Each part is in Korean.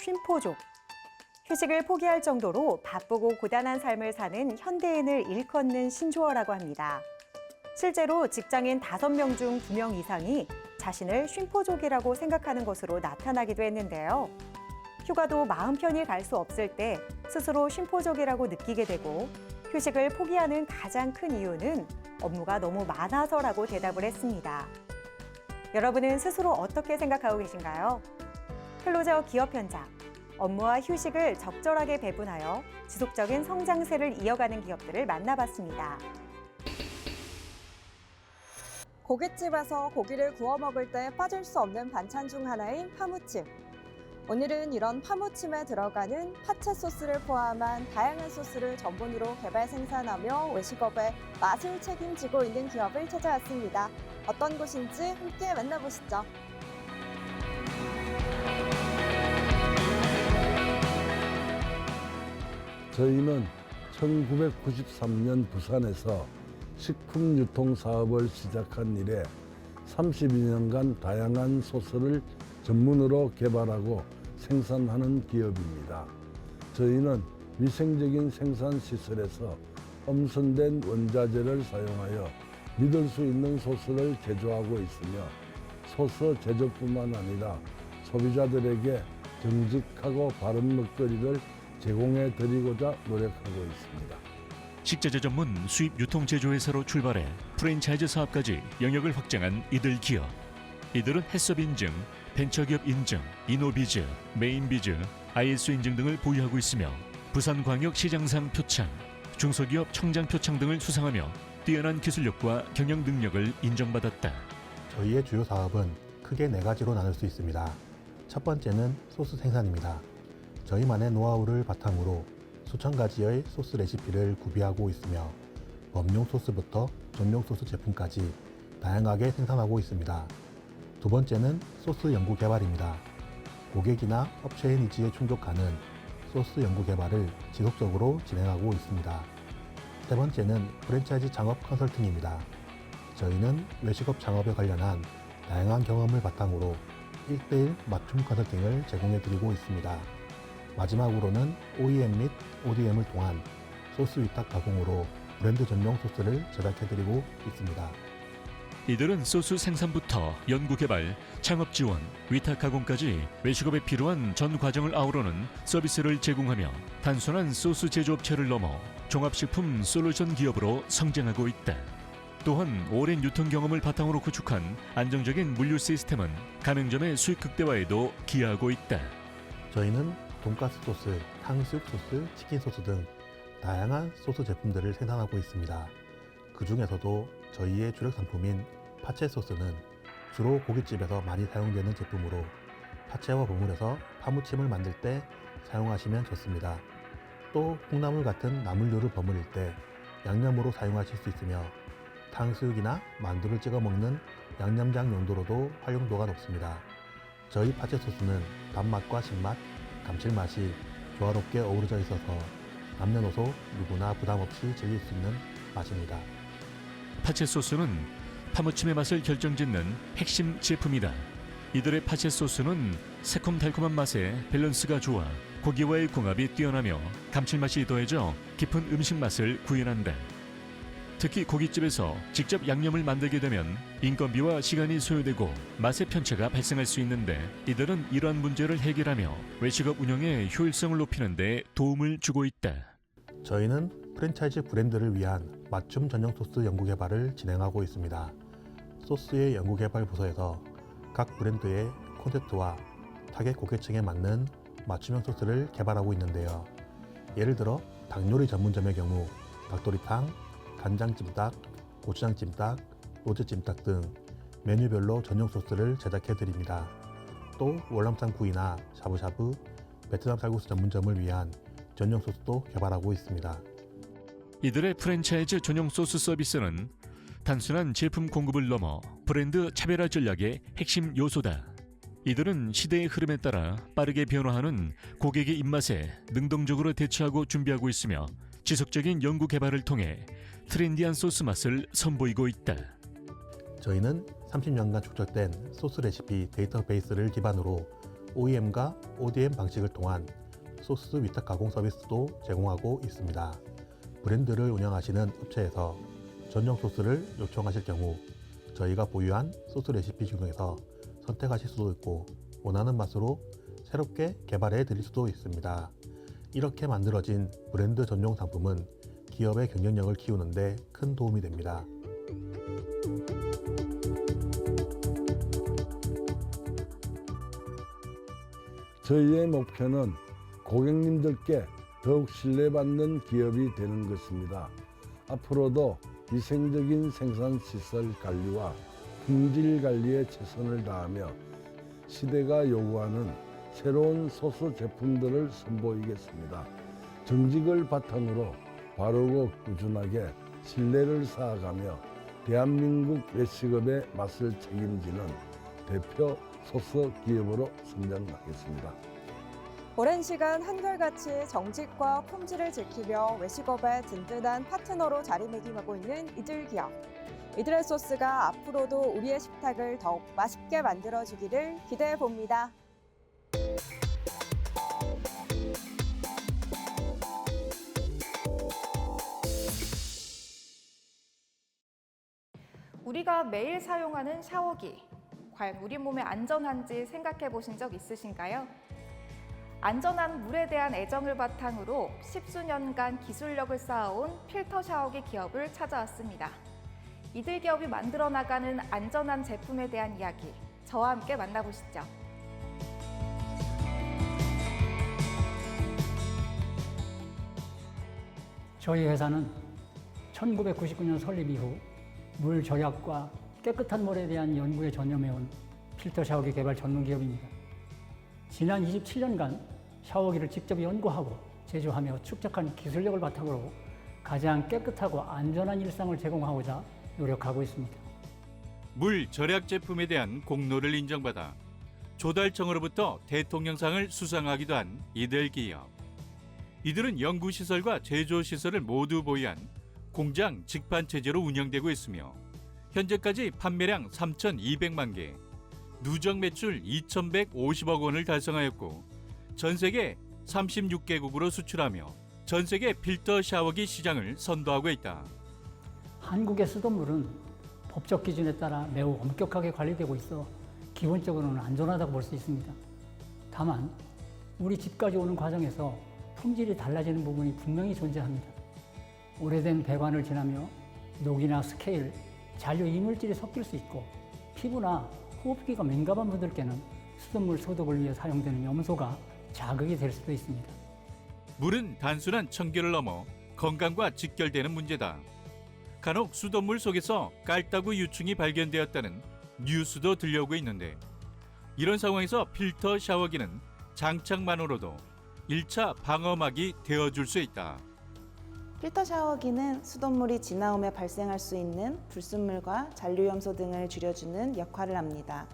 쉼표족. 휴식을 포기할 정도로 바쁘고 고단한 삶을 사는 현대인을 일컫는 신조어라고 합니다. 실제로 직장인 5명 중 2명 이상이 자신을 쉼표족이라고 생각하는 것으로 나타나기도 했는데요. 휴가도 마음 편히 갈 수 없을 때 스스로 쉼표족이라고 느끼게 되고 휴식을 포기하는 가장 큰 이유는 업무가 너무 많아서라고 대답을 했습니다. 여러분은 스스로 어떻게 생각하고 계신가요? 클로저 기업 현장, 업무와 휴식을 적절하게 배분하여 지속적인 성장세를 이어가는 기업들을 만나봤습니다. 고깃집에서 고기를 구워 먹을 때 빠질 수 없는 반찬 중 하나인 파무침. 오늘은 이런 파무침에 들어가는 파채 소스를 포함한 다양한 소스를 전분으로 개발 생산하며 외식업의 맛을 책임지고 있는 기업을 찾아왔습니다. 어떤 곳인지 함께 만나보시죠. 저희는 1993년 부산에서 식품 유통 사업을 시작한 이래 32년간 다양한 소스를 전문으로 개발하고 생산하는 기업입니다. 저희는 위생적인 생산 시설에서 엄선된 원자재를 사용하여 믿을 수 있는 소스를 제조하고 있으며 소스 제조뿐만 아니라 소비자들에게 정직하고 바른 먹거리를 제공해 드리고자 노력하고 있습니다. 식자재 전문 수입 유통 제조회사로 출발해 프랜차이즈 사업까지 영역을 확장한 이들 기업. 이들은 해썹 인증, 벤처기업 인증, 이노비즈, 메인비즈, ISO 인증 등을 보유하고 있으며 부산광역시장상 표창, 중소기업 청장 표창 등을 수상하며 뛰어난 기술력과 경영 능력을 인정받았다. 저희의 주요 사업은 크게 4가지로 나눌 수 있습니다. 첫 번째는 소스 생산입니다. 저희만의 노하우를 바탕으로 수천 가지의 소스 레시피를 구비하고 있으며 범용 소스부터 전용 소스 제품까지 다양하게 생산하고 있습니다. 두 번째는 소스 연구 개발입니다. 고객이나 업체의 니즈에 충족하는 소스 연구 개발을 지속적으로 진행하고 있습니다. 세 번째는 프랜차이즈 창업 컨설팅입니다. 저희는 외식업 창업에 관련한 다양한 경험을 바탕으로 1:1 맞춤 컨설팅을 제공해드리고 있습니다. 마지막으로는 OEM 및 ODM을 통한 소스 위탁 가공으로 브랜드 전용 소스를 제작해드리고 있습니다. 이들은 소스 생산부터 연구 개발, 창업 지원, 위탁 가공까지 외식업에 필요한 전 과정을 아우르는 서비스를 제공하며 단순한 소스 제조업체를 넘어 종합식품 솔루션 기업으로 성장하고 있다. 또한 오랜 유통 경험을 바탕으로 구축한 안정적인 물류 시스템은 가맹점의 수익 극대화에도 기여하고 있다. 저희는 돈가스 소스, 탕수육 소스, 치킨 소스 등 다양한 소스 제품들을 생산하고 있습니다. 그 중에서도 저희의 주력 상품인 파채 소스는 주로 고깃집에서 많이 사용되는 제품으로 파채와 버무려서 파무침을 만들 때 사용하시면 좋습니다. 또 콩나물 같은 나물류를 버무릴 때 양념으로 사용하실 수 있으며 탕수육이나 만두를 찍어 먹는 양념장 용도로도 활용도가 높습니다. 저희 파채 소스는 단맛과 신맛, 감칠맛이 조화롭게 어우러져 있어서 남녀노소 누구나 부담 없이 즐길 수 있는 맛입니다. 파채 소스는 파무침의 맛을 결정짓는 핵심 제품이다. 이들의 파채 소스는 새콤달콤한 맛의 밸런스가 좋아 고기와의 궁합이 뛰어나며 감칠맛이 더해져 깊은 음식 맛을 구현한다. 특히 고깃집에서 직접 양념을 만들게 되면 인건비와 시간이 소요되고 맛의 편차가 발생할 수 있는데 이들은 이러한 문제를 해결하며 외식업 운영의 효율성을 높이는 데 도움을 주고 있다. 저희는 프랜차이즈 브랜드를 위한 맞춤 전용 소스 연구 개발을 진행하고 있습니다. 소스의 연구 개발 부서에서 각 브랜드의 콘셉트와 타겟 고객층에 맞는 맞춤형 소스를 개발하고 있는데요. 예를 들어 닭 요리 전문점의 경우 닭도리탕, 간장찜닭, 고추장찜닭, 로제찜닭 등 메뉴별로 전용 소스를 제작해드립니다. 또 월남쌈 구이나 샤브샤브, 베트남 쌀국수 전문점을 위한 전용 소스도 개발하고 있습니다. 이들의 프랜차이즈 전용 소스 서비스는 단순한 제품 공급을 넘어 브랜드 차별화 전략의 핵심 요소다. 이들은 시대의 흐름에 따라 빠르게 변화하는 고객의 입맛에 능동적으로 대처하고 준비하고 있으며 지속적인 연구 개발을 통해 트렌디한 소스 맛을 선보이고 있다. 저희는 30년간 축적된 소스 레시피 데이터베이스를 기반으로 OEM과 ODM 방식을 통한 소스 위탁 가공 서비스도 제공하고 있습니다. 브랜드를 운영하시는 업체에서 전용 소스를 요청하실 경우 저희가 보유한 소스 레시피 중에서 선택하실 수도 있고 원하는 맛으로 새롭게 개발해 드릴 수도 있습니다. 이렇게 만들어진 브랜드 전용 상품은 기업의 경쟁력을 키우는 데 큰 도움이 됩니다. 저희의 목표는 고객님들께 더욱 신뢰받는 기업이 되는 것입니다. 앞으로도 위생적인 생산시설 관리와 품질 관리에 최선을 다하며 시대가 요구하는 새로운 소스 제품들을 선보이겠습니다. 정직을 바탕으로 바르고 꾸준하게 신뢰를 쌓아가며 대한민국 외식업의 맛을 책임지는 대표 소스 기업으로 성장하겠습니다. 오랜 시간 한결같이 정직과 품질을 지키며 외식업의 든든한 파트너로 자리매김하고 있는 이들기업. 이들의 소스가 앞으로도 우리의 식탁을 더욱 맛있게 만들어주기를 기대해 봅니다. 우리가 매일 사용하는 샤워기, 과연 우리 몸에 안전한지 생각해 보신 적 있으신가요? 안전한 물에 대한 애정을 바탕으로 십수년간 기술력을 쌓아온 필터 샤워기 기업을 찾아왔습니다. 이들 기업이 만들어 나가는 안전한 제품에 대한 이야기, 저와 함께 만나보시죠. 저희 회사는 1999년 설립 이후 물 절약과 깨끗한 물에 대한 연구에 전념해온 필터 샤워기 개발 전문 기업입니다. 지난 27년간 샤워기를 직접 연구하고 제조하며 축적한 기술력을 바탕으로 가장 깨끗하고 안전한 일상을 제공하고자 노력하고 있습니다. 물 절약 제품에 대한 공로를 인정받아 조달청으로부터 대통령상을 수상하기도 한 이들 기업. 이들은 연구시설과 제조시설을 모두 보유한 공장 직판 체제로 운영되고 있으며 현재까지 판매량 3,200만 개, 누적 매출 2,150억 원을 달성하였고 전 세계 36개국으로 수출하며 전 세계 필터 샤워기 시장을 선도하고 있다. 한국의 수돗물은 법적 기준에 따라 매우 엄격하게 관리되고 있어 기본적으로는 안전하다고 볼 수 있습니다. 다만 우리 집까지 오는 과정에서 품질이 달라지는 부분이 분명히 존재합니다. 오래된 배관을 지나며 녹이나 스케일, 잔류 이물질이 섞일 수 있고 피부나 호흡기가 민감한 분들께는 수돗물 소독을 위해 사용되는 염소가 자극이 될 수도 있습니다. 물은 단순한 청결을 넘어 건강과 직결되는 문제다. 간혹 수돗물 속에서 깔따구 유충이 발견되었다는 뉴스도 들려오고 있는데 이런 상황에서 필터 샤워기는 장착만으로도 1차 방어막이 되어줄 수 있다. 필터 샤워기는 수돗물이 지나오며 발생할 수 있는 불순물과 잔류염소 등을 줄여주는 역할을 합니다.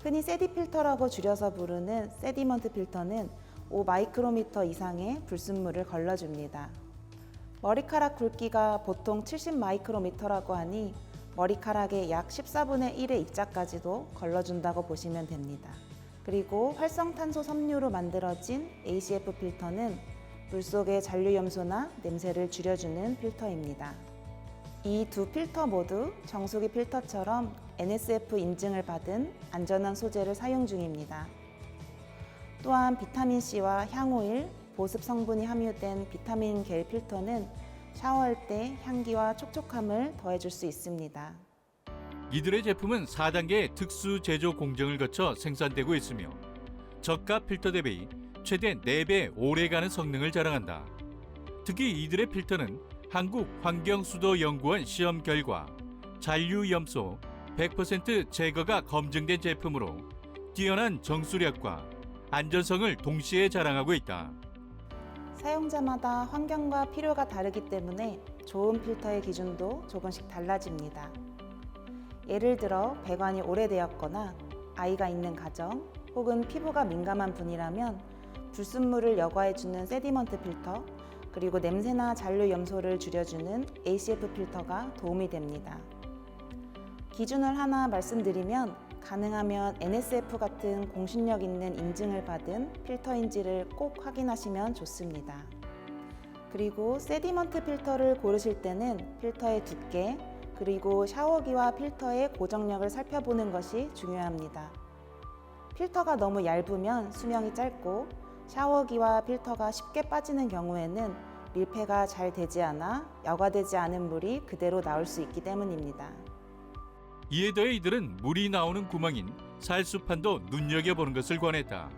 흔히 세디 필터라고 줄여서 부르는 세디먼트 필터는 5마이크로미터 이상의 불순물을 걸러줍니다. 머리카락 굵기가 보통 70마이크로미터라고 하니 머리카락의 약 14분의 1의 입자까지도 걸러준다고 보시면 됩니다. 그리고 활성탄소 섬유로 만들어진 ACF 필터는 물속의 잔류염소나 냄새를 줄여주는 필터입니다. 이 두 필터 모두 정수기 필터처럼 NSF 인증을 받은 안전한 소재를 사용 중입니다. 또한 비타민C와 향오일, 보습 성분이 함유된 비타민 겔 필터는 샤워할 때 향기와 촉촉함을 더해줄 수 있습니다. 이들의 제품은 4단계의 특수 제조 공정을 거쳐 생산되고 있으며 저가 필터 대비 최대 4배 오래가는 성능을 자랑한다. 특히 이들의 필터는 한국환경수도연구원 시험 결과 잔류염소 100% 제거가 검증된 제품으로 뛰어난 정수력과 안전성을 동시에 자랑하고 있다. 사용자마다 환경과 필요가 다르기 때문에 좋은 필터의 기준도 조금씩 달라집니다. 예를 들어 배관이 오래되었거나 아이가 있는 가정 혹은 피부가 민감한 분이라면 불순물을 여과해주는 세디먼트 필터 그리고 냄새나 잔류 염소를 줄여주는 ACF 필터가 도움이 됩니다. 기준을 하나 말씀드리면 가능하면 NSF 같은 공신력 있는 인증을 받은 필터인지를 꼭 확인하시면 좋습니다. 그리고 세디먼트 필터를 고르실 때는 필터의 두께, 그리고 샤워기와 필터의 고정력을 살펴보는 것이 중요합니다. 필터가 너무 얇으면 수명이 짧고 샤워기와 필터가 쉽게 빠지는 경우에는 밀폐가 잘 되지 않아 여과되지 않은 물이 그대로 나올 수 있기 때문입니다. 이에 더해 이들은 물이 나오는 구멍인 살수판도 눈여겨보는 것을 권했다.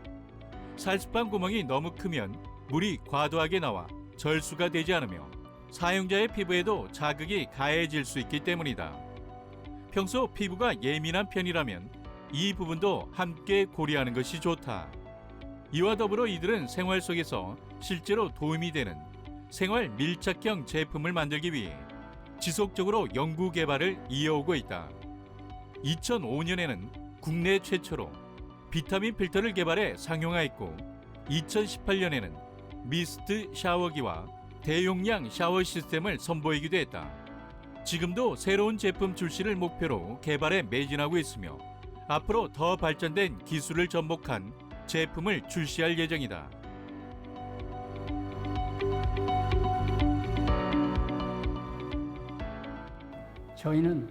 살수판 구멍이 너무 크면 물이 과도하게 나와 절수가 되지 않으며 사용자의 피부에도 자극이 가해질 수 있기 때문이다. 평소 피부가 예민한 편이라면 이 부분도 함께 고려하는 것이 좋다. 이와 더불어 이들은 생활 속에서 실제로 도움이 되는 생활 밀착형 제품을 만들기 위해 지속적으로 연구 개발을 이어오고 있다. 2005년에는 국내 최초로 비타민 필터를 개발해 상용화했고 2018년에는 미스트 샤워기와 대용량 샤워 시스템을 선보이기도 했다. 지금도 새로운 제품 출시를 목표로 개발에 매진하고 있으며 앞으로 더 발전된 기술을 접목한 제품을 출시할 예정이다. 저희는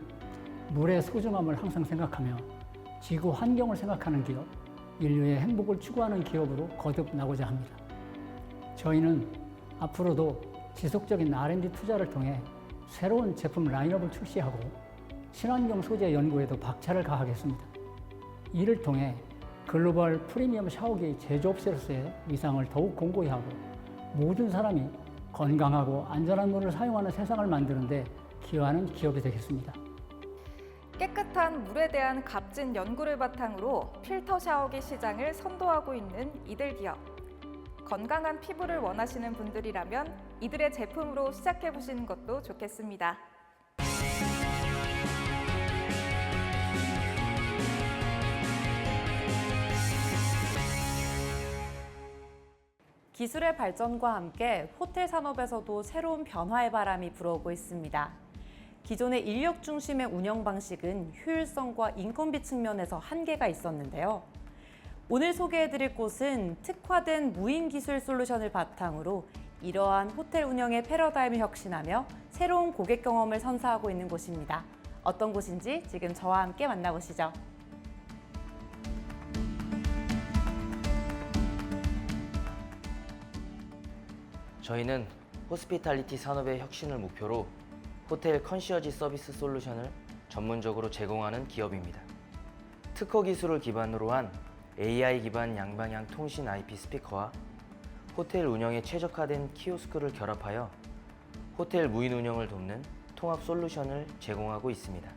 물의 소중함을 항상 생각하며 지구 환경을 생각하는 기업, 인류의 행복을 추구하는 기업으로 거듭나고자 합니다. 저희는 앞으로도 지속적인 R&D 투자를 통해 새로운 제품 라인업을 출시하고 친환경 소재 연구에도 박차를 가하겠습니다. 이를 통해 글로벌 프리미엄 샤워기 제조업체로서의 위상을 더욱 공고히 하고 모든 사람이 건강하고 안전한 물을 사용하는 세상을 만드는 데 기여하는 기업이 되겠습니다. 깨끗한 물에 대한 값진 연구를 바탕으로 필터 샤워기 시장을 선도하고 있는 이들 기업. 건강한 피부를 원하시는 분들이라면 이들의 제품으로 시작해 보시는 것도 좋겠습니다. 기술의 발전과 함께 호텔 산업에서도 새로운 변화의 바람이 불어오고 있습니다. 기존의 인력 중심의 운영 방식은 효율성과 인건비 측면에서 한계가 있었는데요. 오늘 소개해드릴 곳은 특화된 무인 기술 솔루션을 바탕으로 이러한 호텔 운영의 패러다임을 혁신하며 새로운 고객 경험을 선사하고 있는 곳입니다. 어떤 곳인지 지금 저와 함께 만나보시죠. 저희는 호스피탈리티 산업의 혁신을 목표로 호텔 컨시어지 서비스 솔루션을 전문적으로 제공하는 기업입니다. 특허 기술을 기반으로 한 AI 기반 양방향 통신 IP 스피커와 호텔 운영에 최적화된 키오스크를 결합하여 호텔 무인 운영을 돕는 통합 솔루션을 제공하고 있습니다.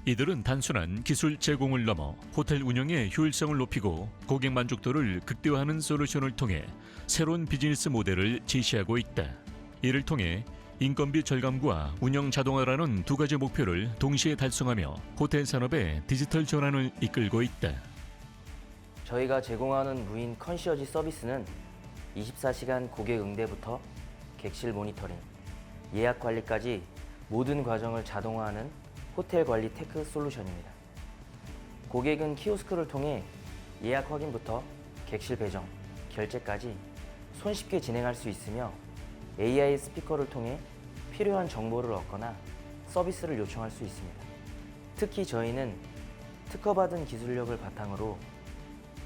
이들은 단순한 기술 제공을 넘어 호텔 운영의 효율성을 높이고 고객 만족도를 극대화하는 솔루션을 통해 새로운 비즈니스 모델을 제시하고 있다. 이를 통해 인건비 절감과 운영 자동화라는 두 가지 목표를 동시에 달성하며 호텔 산업의 디지털 전환을 이끌고 있다. 저희가 제공하는 무인 컨시어지 서비스는 24시간 고객 응대부터 객실 모니터링, 예약 관리까지 모든 과정을 자동화하는 호텔 관리 테크 솔루션입니다. 고객은 키오스크를 통해 예약 확인부터 객실 배정, 결제까지 손쉽게 진행할 수 있으며 AI 스피커를 통해 필요한 정보를 얻거나 서비스를 요청할 수 있습니다. 특히 저희는 특허받은 기술력을 바탕으로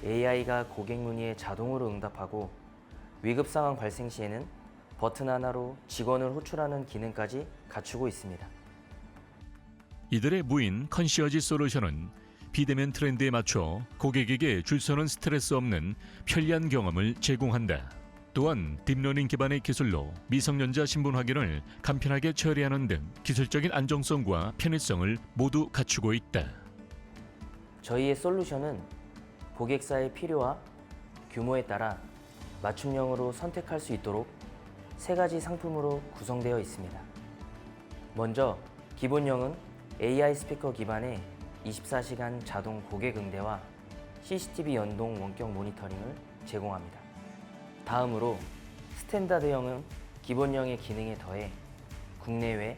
AI가 고객 문의에 자동으로 응답하고 위급 상황 발생 시에는 버튼 하나로 직원을 호출하는 기능까지 갖추고 있습니다. 이들의 무인 컨시어지 솔루션은 비대면 트렌드에 맞춰 고객에게 줄 서는 스트레스 없는 편리한 경험을 제공한다. 또한 딥러닝 기반의 기술로 미성년자 신분 확인을 간편하게 처리하는 등 기술적인 안정성과 편의성을 모두 갖추고 있다. 저희의 솔루션은 고객사의 필요와 규모에 따라 맞춤형으로 선택할 수 있도록 3가지 상품으로 구성되어 있습니다. 먼저 기본형은 AI 스피커 기반의 24시간 자동 고객 응대와 CCTV 연동 원격 모니터링을 제공합니다. 다음으로 스탠다드형은 기본형의 기능에 더해 국내외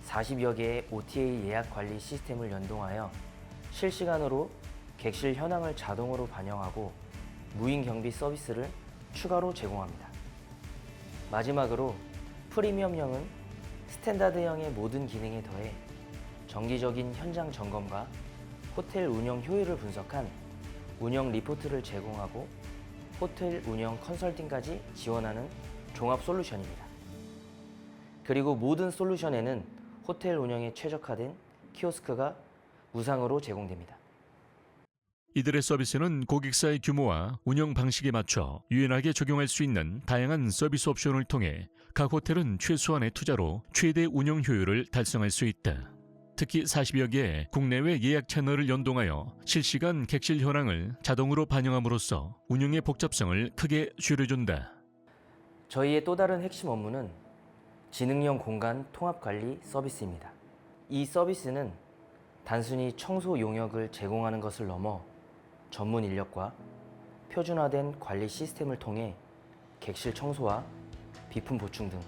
40여 개의 OTA 예약 관리 시스템을 연동하여 실시간으로 객실 현황을 자동으로 반영하고 무인 경비 서비스를 추가로 제공합니다. 마지막으로 프리미엄형은 스탠다드형의 모든 기능에 더해 정기적인 현장 점검과 호텔 운영 효율을 분석한 운영 리포트를 제공하고 호텔 운영 컨설팅까지 지원하는 종합 솔루션입니다. 그리고 모든 솔루션에는 호텔 운영에 최적화된 키오스크가 무상으로 제공됩니다. 이들의 서비스는 고객사의 규모와 운영 방식에 맞춰 유연하게 적용할 수 있는 다양한 서비스 옵션을 통해 각 호텔은 최소한의 투자로 최대 운영 효율을 달성할 수 있다. 특히 40여 개의 국내외 예약 채널을 연동하여 실시간 객실 현황을 자동으로 반영함으로써 운영의 복잡성을 크게 줄여준다. 저희의 또 다른 핵심 업무는 지능형 공간 통합 관리 서비스입니다. 이 서비스는 단순히 청소 용역을 제공하는 것을 넘어 전문 인력과 표준화된 관리 시스템을 통해 객실 청소와 비품 보충 등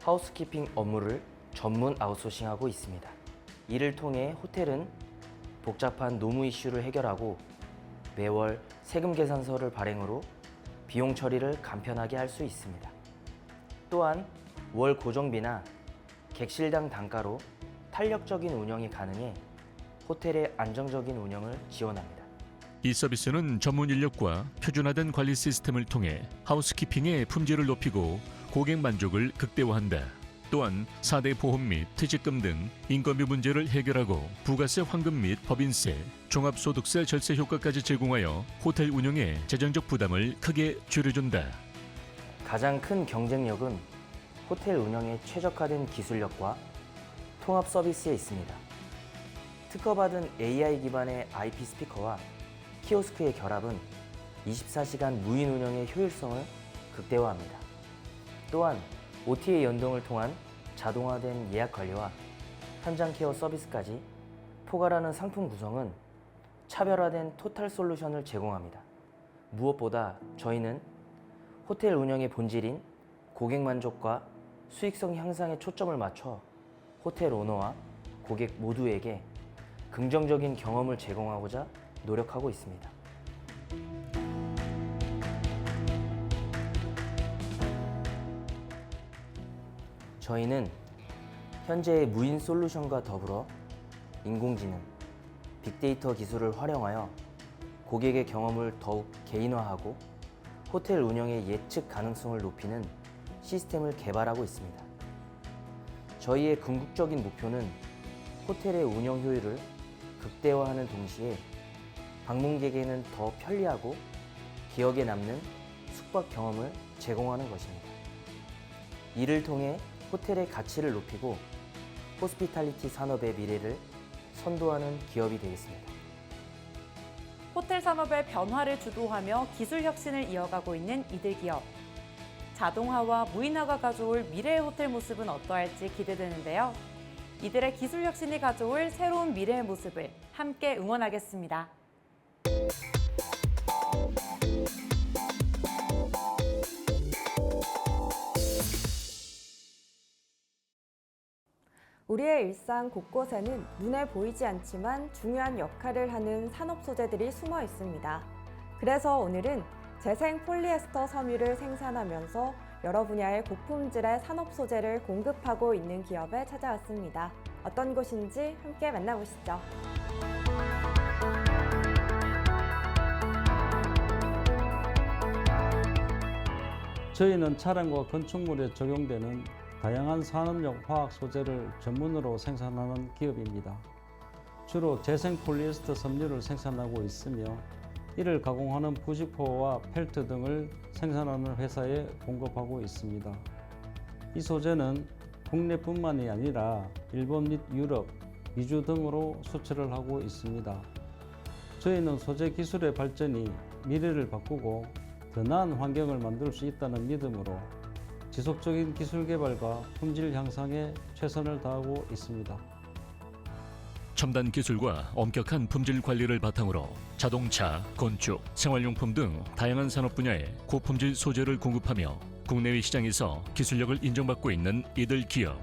하우스키핑 업무를 전문 아웃소싱하고 있습니다. 이를 통해 호텔은 복잡한 노무 이슈를 해결하고 매월 세금 계산서를 발행으로 비용 처리를 간편하게 할 수 있습니다. 또한 월 고정비나 객실당 단가로 탄력적인 운영이 가능해 호텔의 안정적인 운영을 지원합니다. 이 서비스는 전문 인력과 표준화된 관리 시스템을 통해 하우스키핑의 품질을 높이고 고객 만족을 극대화한다. 또한 4대 보험 및 퇴직금 등 인건비 문제를 해결하고 부가세 환급 및 법인세, 종합소득세 절세 효과까지 제공하여 호텔 운영의 재정적 부담을 크게 줄여준다. 가장 큰 경쟁력은 호텔 운영에 최적화된 기술력과 통합 서비스에 있습니다. 특허받은 AI 기반의 IP 스피커와 키오스크의 결합은 24시간 무인 운영의 효율성을 극대화합니다. 또한 OTA 연동을 통한 자동화된 예약 관리와 현장 케어 서비스까지 포괄하는 상품 구성은 차별화된 토탈 솔루션을 제공합니다. 무엇보다 저희는 호텔 운영의 본질인 고객 만족과 수익성 향상에 초점을 맞춰 호텔 오너와 고객 모두에게 긍정적인 경험을 제공하고자 노력하고 있습니다. 저희는 현재의 무인 솔루션과 더불어 인공지능, 빅데이터 기술을 활용하여 고객의 경험을 더욱 개인화하고 호텔 운영의 예측 가능성을 높이는 시스템을 개발하고 있습니다. 저희의 궁극적인 목표는 호텔의 운영 효율을 극대화하는 동시에 방문객에게는 더 편리하고 기억에 남는 숙박 경험을 제공하는 것입니다. 이를 통해 호텔의 가치를 높이고 호스피탈리티 산업의 미래를 선도하는 기업이 되겠습니다. 호텔 산업의 변화를 주도하며 기술 혁신을 이어가고 있는 이들 기업. 자동화와 무인화가 가져올 미래의 호텔 모습은 어떠할지 기대되는데요. 이들의 기술 혁신이 가져올 새로운 미래의 모습을 함께 응원하겠습니다. 우리의 일상 곳곳에는 눈에 보이지 않지만 중요한 역할을 하는 산업 소재들이 숨어 있습니다. 그래서 오늘은 재생 폴리에스터 섬유를 생산하면서 여러 분야의 고품질의 산업 소재를 공급하고 있는 기업에 찾아왔습니다. 어떤 곳인지 함께 만나보시죠. 저희는 차량과 건축물에 적용되는 다양한 산업용 화학 소재를 전문으로 생산하는 기업입니다. 주로 재생 폴리에스터 섬유를 생산하고 있으며 이를 가공하는 부직포와 펠트 등을 생산하는 회사에 공급하고 있습니다. 이 소재는 국내뿐만이 아니라 일본 및 유럽, 미주 등으로 수출을 하고 있습니다. 저희는 소재 기술의 발전이 미래를 바꾸고 더 나은 환경을 만들 수 있다는 믿음으로 지속적인 기술 개발과 품질 향상에 최선을 다하고 있습니다. 첨단 기술과 엄격한 품질 관리를 바탕으로 자동차, 건축, 생활용품 등 다양한 산업 분야에 고품질 소재를 공급하며 국내외 시장에서 기술력을 인정받고 있는 이들 기업.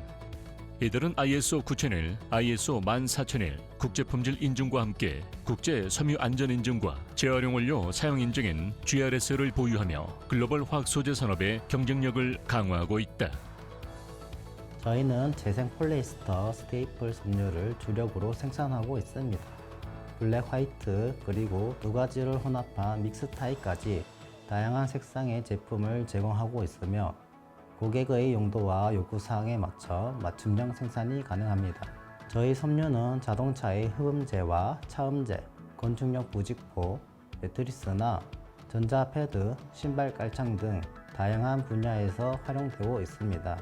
이들은 ISO 9001, ISO 14001 국제품질 인증과 함께 국제 섬유 안전 인증과 재활용 원료 사용 인증인 GRS를 보유하며 글로벌 화학 소재 산업의 경쟁력을 강화하고 있다. 저희는 재생 폴리에스터 스테이플 섬유를 주력으로 생산하고 있습니다. 블랙, 화이트, 그리고 두 가지를 혼합한 믹스 타입까지 다양한 색상의 제품을 제공하고 있으며 고객의 용도와 요구사항에 맞춰 맞춤형 생산이 가능합니다. 저희 섬유는 자동차의 흡음재와 차음재, 건축용 부직포, 매트리스나 전자패드, 신발 깔창 등 다양한 분야에서 활용되고 있습니다.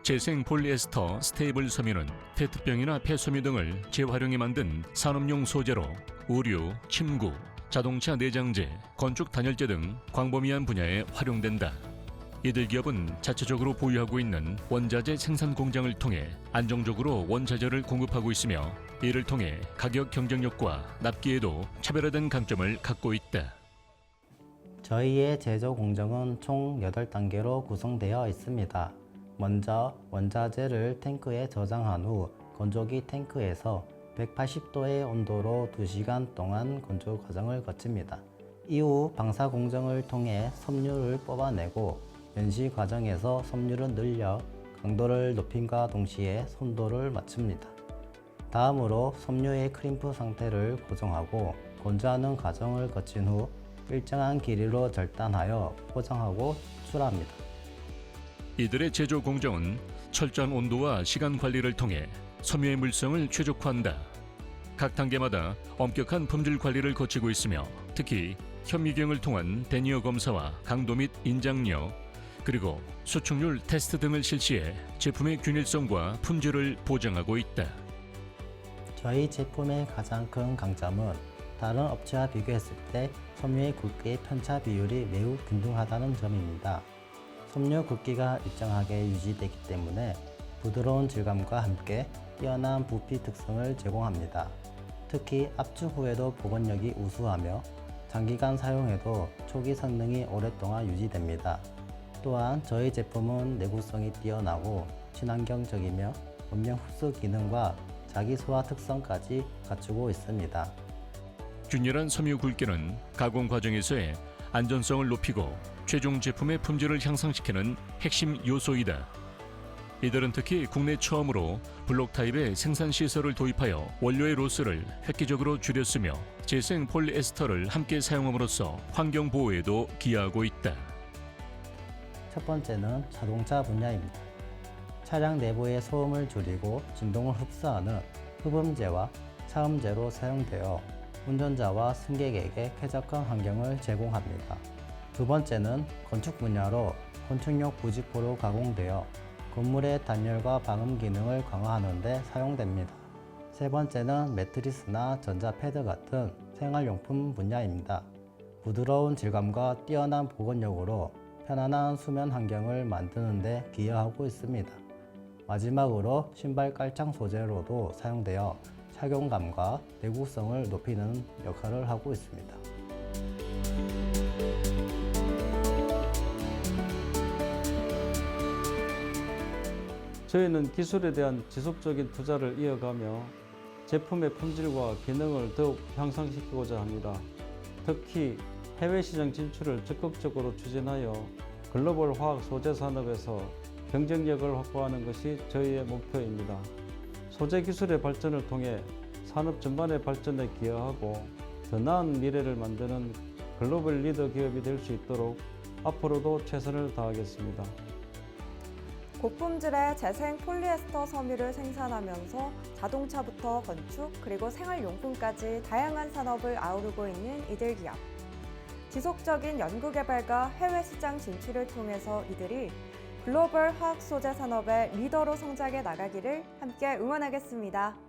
재생 폴리에스터 스테이블 섬유는 페트병이나 폐섬유 등을 재활용해 만든 산업용 소재로 의류, 침구, 자동차 내장재, 건축 단열재 등 광범위한 분야에 활용된다. 이들 기업은 자체적으로 보유하고 있는 원자재 생산 공장을 통해 안정적으로 원자재를 공급하고 있으며 이를 통해 가격 경쟁력과 납기에도 차별화된 강점을 갖고 있다. 저희의 제조 공정은 총 8단계로 구성되어 있습니다. 먼저 원자재를 탱크에 저장한 후 건조기 탱크에서 180도의 온도로 2시간 동안 건조 과정을 거칩니다. 이후 방사 공정을 통해 섬유를 뽑아내고 연시 과정에서 섬유를 늘려 강도를 높임과 동시에 손도를 맞춥니다. 다음으로 섬유의 크림프 상태를 고정하고 건조하는 과정을 거친 후 일정한 길이로 절단하여 포장하고 수출합니다. 이들의 제조 공정은 철저한 온도와 시간 관리를 통해 섬유의 물성을 최적화한다. 각 단계마다 엄격한 품질 관리를 거치고 있으며 특히 현미경을 통한 대니어 검사와 강도 및 인장력, 그리고 수축률 테스트 등을 실시해 제품의 균일성과 품질을 보장하고 있다. 저희 제품의 가장 큰 강점은 다른 업체와 비교했을 때 섬유의 굵기의 편차 비율이 매우 균등하다는 점입니다. 섬유 굵기가 일정하게 유지되기 때문에 부드러운 질감과 함께 뛰어난 부피 특성을 제공합니다. 특히 압축 후에도 보건력이 우수하며 장기간 사용해도 초기 성능이 오랫동안 유지됩니다. 또한 저희 제품은 내구성이 뛰어나고 친환경적이며 원명 흡수 기능과 자기 소화 특성까지 갖추고 있습니다. 균일한 섬유 굵기는 가공 과정에서의 안전성을 높이고 최종 제품의 품질을 향상시키는 핵심 요소이다. 이들은 특히 국내 처음으로 블록 타입의 생산 시설을 도입하여 원료의 로스를 획기적으로 줄였으며 재생 폴리에스터를 함께 사용함으로써 환경 보호에도 기여하고 있다. 첫 번째는 자동차 분야입니다. 차량 내부의 소음을 줄이고 진동을 흡수하는 흡음재와 차음재로 사용되어 운전자와 승객에게 쾌적한 환경을 제공합니다. 두 번째는 건축 분야로 건축용 부직포로 가공되어 건물의 단열과 방음 기능을 강화하는 데 사용됩니다. 세 번째는 매트리스나 전자패드 같은 생활용품 분야입니다. 부드러운 질감과 뛰어난 보건력으로 편안한 수면 환경을 만드는 데 기여하고 있습니다. 마지막으로 신발 깔창 소재로도 사용되어 착용감과 내구성을 높이는 역할을 하고 있습니다. 저희는 기술에 대한 지속적인 투자를 이어가며 제품의 품질과 기능을 더욱 향상시키고자 합니다. 특히 해외 시장 진출을 적극적으로 추진하여 글로벌 화학 소재 산업에서 경쟁력을 확보하는 것이 저희의 목표입니다. 소재 기술의 발전을 통해 산업 전반의 발전에 기여하고 더 나은 미래를 만드는 글로벌 리더 기업이 될 수 있도록 앞으로도 최선을 다하겠습니다. 고품질의 재생 폴리에스터 섬유를 생산하면서 자동차부터 건축 그리고 생활용품까지 다양한 산업을 아우르고 있는 이들 기업. 지속적인 연구개발과 해외 시장 진출을 통해서 이들이 글로벌 화학 소재 산업의 리더로 성장해 나가기를 함께 응원하겠습니다.